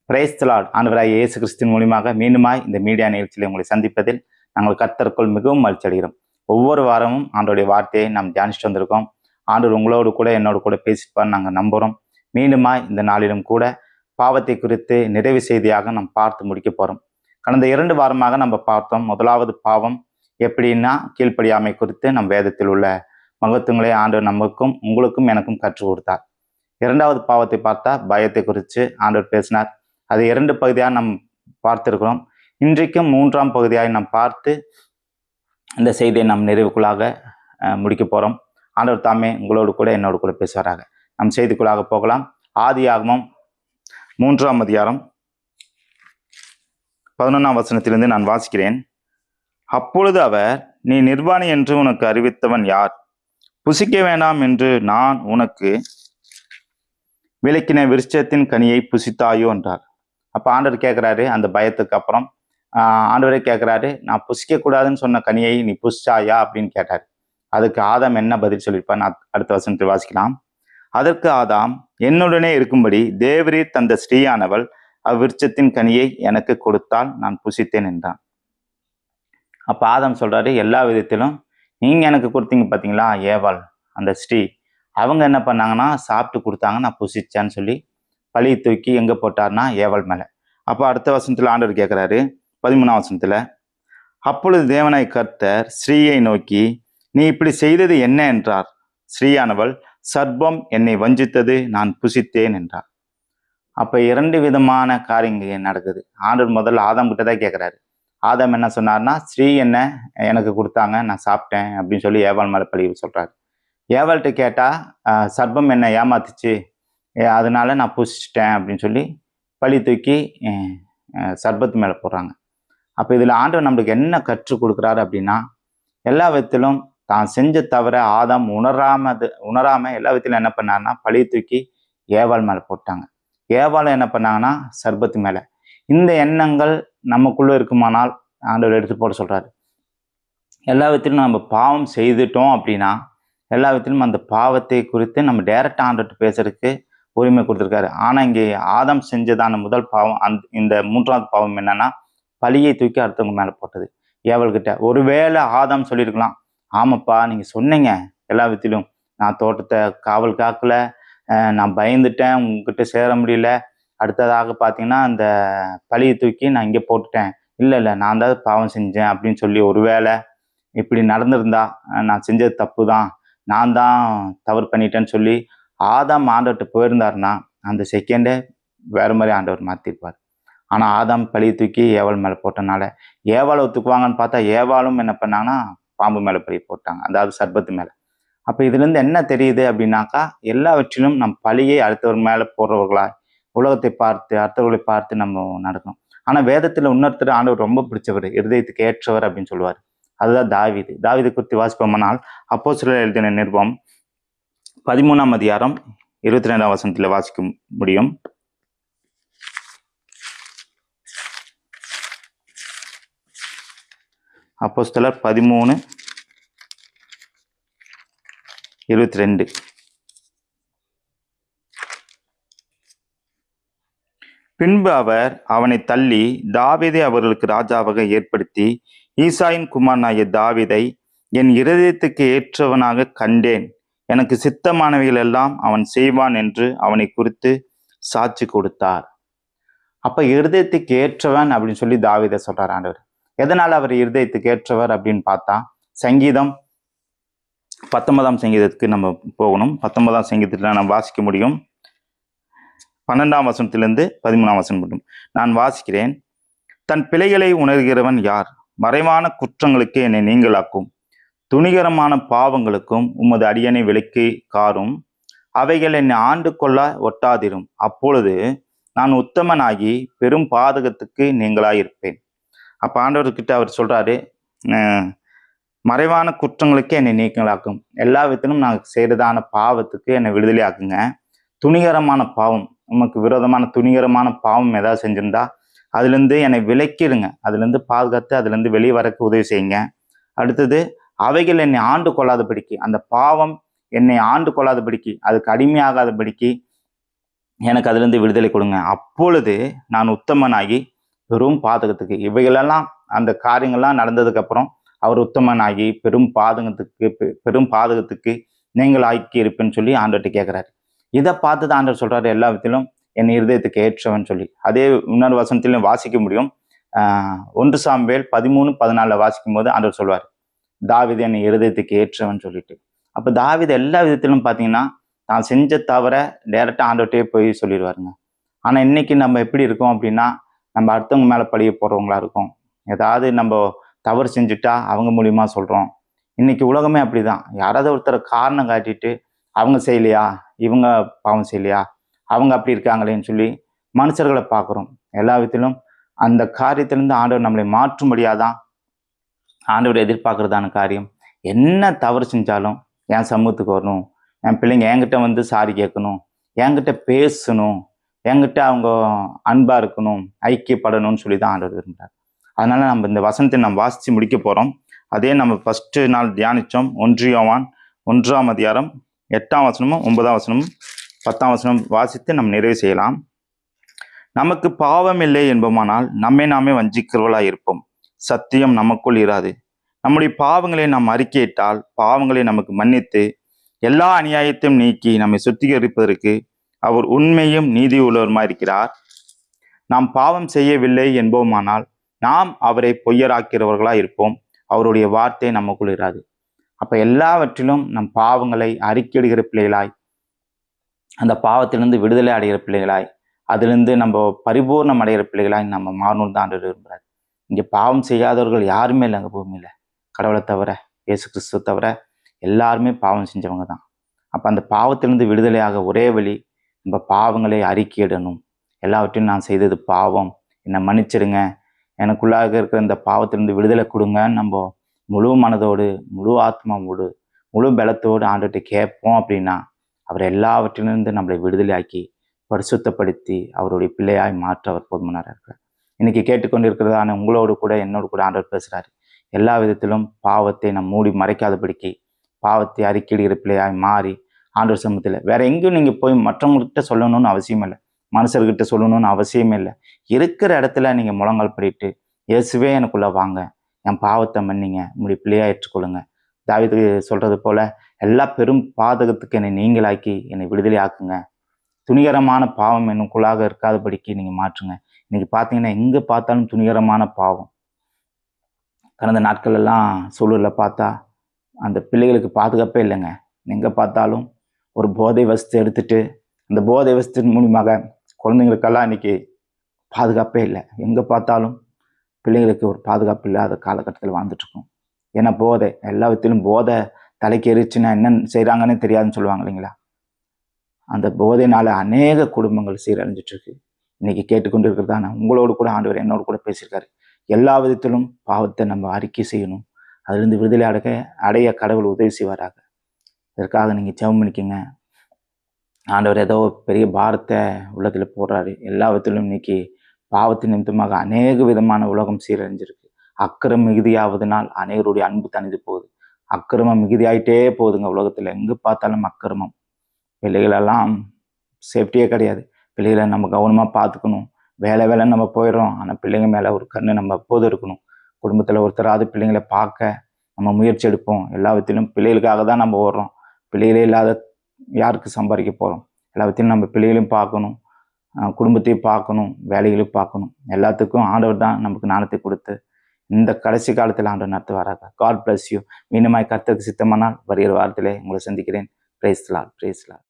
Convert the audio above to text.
Price the Lord. ஆண்டவராகிய இயேசு கிறிஸ்துவின் மூலியமாக மீண்டுமாய் இந்த மீடியா நிகழ்ச்சியில் உங்களை சந்திப்பதில் நாங்கள் கர்த்தருக்குள் மிகவும் மகிழ்ச்சி அடைகிறோம். ஒவ்வொரு வாரமும் ஆண்டவருடைய வார்த்தையை நாம் தியானிச்சுட்டு வந்திருக்கோம். ஆண்டவர் உங்களோடு கூட என்னோடு கூட பேசிப்பான்னு நாங்கள் நம்புகிறோம். மீண்டுமாய் இந்த நாளிலும் கூட பாவத்தை குறித்து நிறைவு செய்தியாக நாம் பார்த்து முடிக்க போகிறோம். கடந்த 2 வாரமாக நம்ம பார்த்தோம். முதலாவது பாவம் எப்படின்னா கீழ்ப்படியாமை குறித்து நம் வேதத்தில் உள்ள மகத்துவங்களை ஆண்டவர் நமக்கும் உங்களுக்கும் எனக்கும் கற்றுக் கொடுத்தார். 2வது பாவத்தை பார்த்தா பயத்தை குறித்து ஆண்டவர் பேசினார். அது 2 பகுதியாக நாம் பார்த்திருக்கிறோம். இன்றைக்கும் 3ஆம் பகுதியாக நாம் பார்த்து இந்த செய்தியை நாம் நிறைவுக்குள்ளாக முடிக்க போகிறோம். ஆண்டவர் தாமே உங்களோடு கூட என்னோடு கூட பேசுவாராக. நம் செய்திக்குள்ளாக போகலாம். ஆதியாகமம் 3ஆம் அதிகாரம் 11ஆம் வசனத்திலிருந்து நான் வாசிக்கிறேன். அப்பொழுது அவர், நீ நிர்வாணி என்று உனக்கு அறிவித்தவன் யார்? புசிக்க வேண்டாம் என்று நான் உனக்கு விலக்கின விருட்சத்தின் கனியை புசித்தாயோ என்றார். அப்போ ஆண்டவர் கேட்குறாரு, அந்த பயத்துக்கு அப்புறம் ஆண்டவரே கேட்குறாரு, நான் புசிக்கக்கூடாதுன்னு சொன்ன கனியை நீ புசிச்சாயா அப்படின்னு கேட்டார். அதுக்கு ஆதாம் என்ன பதில் சொல்லியிருப்பார்? நான் அடுத்த வசனத்தில் வாசிக்கலாம். அதற்கு ஆதாம், என்னுடனே இருக்கும்படி தேவரீர் தந்த ஸ்ரீயானவள் அவ்விருட்சத்தின் கனியை எனக்கு கொடுத்தால் நான் புசித்தேன் என்றான். அப்போ ஆதாம் சொல்றாரு, எல்லா விதத்திலும் நீங்கள் எனக்கு கொடுத்தீங்க பார்த்தீங்களா, ஏவாள் அந்த ஸ்ரீ, அவங்க என்ன பண்ணாங்கன்னா சாப்பிட்டு கொடுத்தாங்க, நான் புசிச்சேன்னு சொல்லி பழியை தூக்கி எங்கே போட்டார்னா ஏவாள் மேலே. அப்போ அடுத்த வசனத்தில் ஆண்டவர் கேட்குறாரு, 13ஆம் வசனத்தில், அப்பொழுது தேவனாய் கர்த்தர் ஸ்ரீயை நோக்கி, நீ இப்படி செய்தது என்ன என்றார். ஸ்ரீயானவள், சர்ப்பம் என்னை வஞ்சித்தது, நான் புசித்தேன் என்றார். அப்போ 2 விதமான காரியங்கள் நடக்குது. ஆண்டவர் முதல்ல ஆதாம் கிட்ட தான் கேட்குறாரு. ஆதாம் என்ன சொன்னார்னா, ஸ்ரீ என்ன எனக்கு கொடுத்தாங்க, நான் சாப்பிட்டேன் அப்படின்னு சொல்லி ஏவாள் மேலே பழி சொல்கிறாரு. ஏவாள்கிட்ட கேட்டால் சர்ப்பம் என்ன ஏமாத்துச்சு, அதனால நான் புசிச்சிட்டேன் அப்படின்னு சொல்லி பழி தூக்கி சர்ப்பத்து மேலே போடுறாங்க. அப்போ இதில் ஆண்டவர் நம்மளுக்கு என்ன கற்றுக் கொடுக்குறாரு அப்படின்னா, எல்லா விதத்திலும் தான் செஞ்ச தவிர ஆதாம் உணராமல் எல்லா விதத்திலும் என்ன பண்ணாருன்னா பழி தூக்கி ஏவாள் மேலே போட்டாங்க. ஏவாள் என்ன பண்ணாங்கன்னா சர்ப்பத்து மேலே. இந்த எண்ணங்கள் நமக்குள்ளே இருக்குமானால் ஆண்டவர் எடுத்து போட சொல்கிறாரு. எல்லா விதத்திலும் நம்ம பாவம் செய்துட்டோம் அப்படின்னா எல்லா விதத்திலும் அந்த பாவத்தை குறித்து நம்ம டைரக்டாக ஆண்டவர்கிட்ட பேசுறதுக்கு உரிமை கொடுத்துருக்காரு. ஆனால் இங்கே ஆதாம் செஞ்சதான முதல் பாவம், இந்த 3வது பாவம் என்னன்னா பழியை தூக்கி அடுத்தவங்க மேலே போட்டது ஏவல்கிட்ட. ஒருவேளை ஆதாம் சொல்லியிருக்கலாம், ஆமாப்பா நீங்கள் சொன்னீங்க எல்லா விதத்திலும், நான் தோட்டத்தை காவல் காக்கல, நான் பயந்துட்டேன், உங்ககிட்ட சேர முடியல, அடுத்ததாக பார்த்தீங்கன்னா அந்த பழியை தூக்கி நான் இங்கே போட்டுட்டேன், இல்லை நான் தான் பாவம் செஞ்சேன் அப்படின்னு சொல்லி ஒருவேளை இப்படி நடந்திருந்தா நான் செஞ்சது தப்பு தான், நான் தான் தவறு பண்ணிட்டேன்னு சொல்லி ஆதாம் ஆண்டவர்கிட்ட போயிருந்தாருன்னா அந்த செகண்டே வேற மாதிரி ஆண்டவர் மாற்றிருப்பார். ஆனால் ஆதாம் பழி தூக்கி ஏவாள் மேலே போட்டனால ஏவாளை ஒத்துக்குவாங்கன்னு பார்த்தா ஏவாளும் என்ன பண்ணாங்கன்னா பாம்பு மேலே பழி போட்டாங்க, அதாவது சர்ப்பத்து மேலே. அப்போ இதுலேருந்து என்ன தெரியுது அப்படின்னாக்கா, எல்லாவற்றிலும் நம் பழியை அடுத்தவர் மேலே போடுறவர்களா உலகத்தை பார்த்து அடுத்தவர்களை பார்த்து நம்ம நடக்கணும். ஆனால் வேதத்தில் இன்னொருத்தர் ஆண்டவர் ரொம்ப பிடிச்சவர், இருதயத்துக்கு ஏற்றவர் அப்படின்னு சொல்லுவார். அதுதான் தாவீது. தாவீதை குறித்து வாசிப்போமானால் அப்போஸ்தலர் எழுதின நிருபம் 13ஆம் அதிகாரம் 22ஆம் வசனத்தில் வாசிக்க முடியும். அப்போஸ்தலர் 13:22. பின்பு அவர் அவனை தள்ளி தாவீதை அவர்களுக்கு ராஜாவாக ஏற்படுத்தி, ஈசாயின் குமாரனாகிய தாவீதை என் இருதயத்துக்கு ஏற்றவனாக கண்டேன், எனக்கு சித்தமானவைகள் எல்லாம் அவன் செய்வான் என்று அவனை குறித்து சாட்சி கொடுத்தார். அப்ப இருதயத்துக்கு ஏற்றவன் அப்படின்னு சொல்லி தாவீதை சொல்றார் ஆண்டவர். எதனால அவர் இருதயத்துக்கு ஏற்றவர் அப்படின்னு பார்த்தா, சங்கீதம் 19ஆம் சங்கீதத்துக்கு நம்ம போகணும். 19ஆம் சங்கீதத்தில் நம்ம வாசிக்க முடியும். 12ஆம் வசனத்திலிருந்து 13ஆம் வசனம் மட்டும் நான் வாசிக்கிறேன். தன் பிழைகளை உணர்கிறவன் யார்? மறைவான குற்றங்களுக்கு என்னை நீங்களாக்கும், துணிகரமான பாவங்களுக்கும் உமது அடியனை விலக்கி காரும், அவைகள் என்னை ஆண்டு கொள்ள ஒட்டாதிரும், அப்பொழுது நான் உத்தமனாகி பெரும் பாதகத்துக்கு நீங்களாயிருப்பேன். அப்போ ஆண்டவர்கிட்ட அவர் சொல்றாரு, மறைவான குற்றங்களுக்கு என்னை நீங்களாக்கும், எல்லா விதத்திலும் நான் செய்யறதான பாவத்துக்கு என்னை விடுதலை ஆக்குங்க. துணிகரமான பாவம், நமக்கு விரோதமான துணிகரமான பாவம் ஏதாவது செஞ்சிருந்தா அதுலேருந்து என்னை விலக்கிடுங்க, அதுலேருந்து பாதுகாத்து அதுலேருந்து வெளியே வரக்கு உதவி செய்யுங்க. அடுத்தது, அவைகள் என்னை ஆண்டு கொள்ளாதபடிக்கு, அந்த பாவம் என்னை ஆண்டு கொள்ளாதபடிக்கு, அதுக்கு அடிமையாகாதபடிக்கு எனக்கு அதிலிருந்து விடுதலை கொடுங்க. அப்பொழுது நான் உத்தமனாகி பெரும் பாதகத்துக்கு இவைகளெல்லாம் அந்த காரியங்கள்லாம் நடந்ததுக்கப்புறம் அவர் உத்தமனாகி பெரும் பாதகத்துக்கு நீங்கள் ஆக்கி இருப்பேன்னு சொல்லி ஆண்டவர்கிட்ட கேட்குறாரு. இதை பார்த்து தான் ஆண்டவர் சொல்றாரு எல்லா விதத்திலும் என் இருதயத்துக்கு ஏற்றவன் சொல்லி. அதே இன்னொரு வசனத்திலும் வாசிக்க முடியும். 1 சாமுவேல் 13:14 வாசிக்கும் போது ஆண்டவர் சொல்வார், தாவீது என் இருதயத்துக்கு ஏற்றவன் சொல்லிட்டு. அப்போ தாவீது எல்லா விதத்திலும் பார்த்தீங்கன்னா தான் செஞ்ச தவிர டைரெக்டாக ஆண்டவர்கிட்டே போய் சொல்லிடுவாருங்க. ஆனால் இன்னைக்கு நம்ம எப்படி இருக்கோம் அப்படின்னா, நம்ம அடுத்தவங்க மேலே பழிய போடுறவங்களா இருக்கோம். ஏதாவது நம்ம தவறு செஞ்சுட்டா அவங்க மூலியமா சொல்கிறோம். இன்னைக்கு உலகமே அப்படிதான். யாராவது ஒருத்தரை காரணம் காட்டிட்டு அவங்க செய்யலையா, இவங்க பாவம் செய்யலையா, அவங்க அப்படி இருக்காங்களேன்னு சொல்லி மனுஷர்களை பார்க்குறோம். எல்லா விதத்திலும் அந்த காரியத்திலிருந்து ஆண்டவர் நம்மளை மாற்றும்படியாக தான் ஆண்டவர் எதிர்பார்க்கறதான காரியம். என்ன தவறு செஞ்சாலும் என் சமூகத்துக்கு வரணும், என் பிள்ளைங்க என்கிட்ட வந்து சாரி கேட்கணும், என்கிட்ட பேசணும், என்கிட்ட அவங்க அன்பா இருக்கணும், ஐக்கியப்படணும்னு சொல்லி தான் ஆண்டவர் விரும்புகிறார். அதனால நம்ம இந்த வசனத்தை நம்ம வாசித்து முடிக்க போகிறோம். அதே நம்ம ஃபஸ்ட்டு நாள் தியானித்தோம். 1 யோவான் 1ஆம் அதிகாரம் 8ஆம் வசனமும் 9ஆம் வசனமும் 10ஆம் வசனம் வாசித்து நம்ம நிறைவு செய்யலாம். நமக்கு பாவம் இல்லை என்போமானால் நம்மை நாமே வஞ்சிக்கிறவர்களாக இருப்போம், சத்தியம் நமக்குள் இராது. நம்முடைய பாவங்களை நாம் அறிக்கையிட்டால் பாவங்களை நமக்கு மன்னித்து எல்லா அநியாயத்தையும் நீக்கி நம்மை சுத்திகரிப்பதற்கு அவர் உண்மையும் நீதி உள்ளவருமாய் இருக்கிறார். நாம் பாவம் செய்யவில்லை என்போமானால் நாம் அவரை பொய்யராக்கிறவர்களாக இருப்போம், அவருடைய வார்த்தை நமக்குள் இராது. அப்போ எல்லாவற்றிலும் நம் பாவங்களை அறிக்கையிடுகிற பிள்ளைகளாய், அந்த பாவத்திலிருந்து விடுதலை அடைகிற பிள்ளைகளாய், அதிலிருந்து நம்ம பரிபூர்ணம் அடைகிற பிள்ளைகளாய் நம்ம மாறணும் தான் விரும்புகிறார். இங்கே பாவம் செய்யாதவர்கள் யாருமே இல்லை அங்கே பூமியில், கடவுளை தவிர, இயேசு கிறிஸ்துவ தவிர எல்லாருமே பாவம் செஞ்சவங்க தான். அப்போ அந்த பாவத்திலிருந்து விடுதலையாக ஒரே வழி நம்ம பாவங்களை அறிக்கையிடணும். எல்லாவற்றையும் நான் செய்தது பாவம், என்னை மன்னிச்சிடுங்க, எனக்குள்ளாக இருக்கிற இந்த பாவத்திலிருந்து விடுதலை கொடுங்கன்னு நம்ம முழு மனதோடு, முழு ஆத்மாவோடு, முழு பலத்தோடு ஆண்டுகிட்ட கேட்போம் அப்படின்னா அவர் எல்லாவற்றிலிருந்து நம்மளை விடுதலையாக்கி பரிசுத்தப்படுத்தி அவருடைய பிள்ளையாய் மாற்ற அவர் போதுமானவராக இருக்கிறார். இன்னைக்கு கேட்டுக்கொண்டு இருக்கிறதான உங்களோடு கூட என்னோடு கூட ஆண்டவர் பேசுகிறாரு. எல்லா விதத்திலும் பாவத்தை நம்ம மூடி மறைக்காதபடிக்கு பாவத்தை அறிக்கையிடுகிற பிள்ளையாய் மாறி ஆண்டவர் சமூகத்தில் வேற எங்கேயும் நீங்கள் போய் மற்றவங்கள்கிட்ட சொல்லணும்னு அவசியம் இல்லை, மனுஷர்கிட்ட சொல்லணும்னு அவசியமே இல்லை. இருக்கிற இடத்துல நீங்கள் முழங்கால் படிட்டு இயேசுவே எனக்குள்ளே வாங்க, என் பாவத்தை மன்னிங்க, உங்களுடைய பிள்ளையாக ஏற்றுக்கொள்ளுங்க. தாவீது சொல்கிறது போல எல்லா பெரும் பாதகத்துக்கு என்னை நீங்களாக்கி என்னை விடுதலை ஆக்குங்க, துணிகரமான பாவம் எனக்குள்ளாக இருக்காதபடிக்கு நீங்கள் மாற்றுங்க. இன்னைக்கு பார்த்தீங்கன்னா எங்கே பார்த்தாலும் துணிகரமான பாவம். கடந்த நாட்களெல்லாம் சூழலில் பார்த்தா அந்த பிள்ளைகளுக்கு பாதுகாப்பே இல்லைங்க. எங்கே பார்த்தாலும் ஒரு போதை வஸ்து எடுத்துட்டு அந்த போதை வஸ்தின் மூலியமாக குழந்தைங்களுக்கெல்லாம் இன்னைக்கு பாதுகாப்பே இல்லை. எங்கே பார்த்தாலும் பிள்ளைங்களுக்கு ஒரு பாதுகாப்பு இல்லாத காலகட்டத்தில் வாழ்ந்துட்டுருக்கோம். ஏன்னா போதை, எல்லா விதத்திலும் போதை தலைக்கு எரிச்சுன்னா என்ன செய்கிறாங்கன்னு தெரியாதுன்னு சொல்லுவாங்க இல்லைங்களா. அந்த போதையினால அநேக குடும்பங்கள் சீரழிஞ்சிட்ருக்கு. இன்னைக்கு கேட்டுக்கொண்டு இருக்கிறதான உங்களோடு கூட ஆண்டவர் என்னோடு கூட பேசியிருக்காரு. எல்லா விதத்திலும் பாவத்தை நம்ம அறிக்கை செய்யணும், அதுலேருந்து விடுதலை அடைய கடவுள் உதவி செய்வாராக. இதற்காக நீங்கள் ஜெபம் பண்ணிக்கங்க. ஆண்டவர் ஏதோ பெரிய பாரத்தை உள்ளத்தில் போடுறாரு. எல்லா விதத்திலும் இன்னைக்கு பாவத்தின் நிமித்தமாக அநேக விதமான உலகம் சீரழிஞ்சிருக்கு. அக்கிரமம் மிகுதியாவதனால் அநேகருடைய அன்பு தணிந்து போகுது. அக்கிரமம் மிகுதியாயிட்டே போகுதுங்க உலகத்தில். எங்கே பார்த்தாலும் அக்கிரமம். பிள்ளைகளெல்லாம் சேஃப்டியே கிடையாது. பிள்ளைகளை நம்ம கவனமாக பார்த்துக்கணும். வேலைன்னு நம்ம போயிடுறோம், ஆனால் பிள்ளைங்க மேலே ஒரு கண்ணு நம்ம எப்போதும் இருக்கணும். குடும்பத்தில் ஒருத்தராவது பிள்ளைங்களை பார்க்க நம்ம முயற்சி எடுப்போம். எல்லா விதத்திலும் பிள்ளைகளுக்காக தான் நம்ம ஓடுறோம். பிள்ளைகளே இல்லாத யாருக்கு சம்பாதிக்க போகிறோம்? எல்லா விதத்திலும் நம்ம பிள்ளைகளையும் பார்க்கணும், குடும்பத்தையும் பார்க்கணும், வேலைகளையும் பார்க்கணும். எல்லாத்துக்கும் ஆண்டவர் தான் நமக்கு ஞானத்தை கொடுத்து இந்த கடைசி காலத்தில் ஆண்டவர் நடத்துவாராக. God bless you. மீண்டுமாய் கர்த்தருக்கு சித்தமானால் வருகிற வாரத்திலே உங்களை சந்திக்கிறேன். Praise the Lord.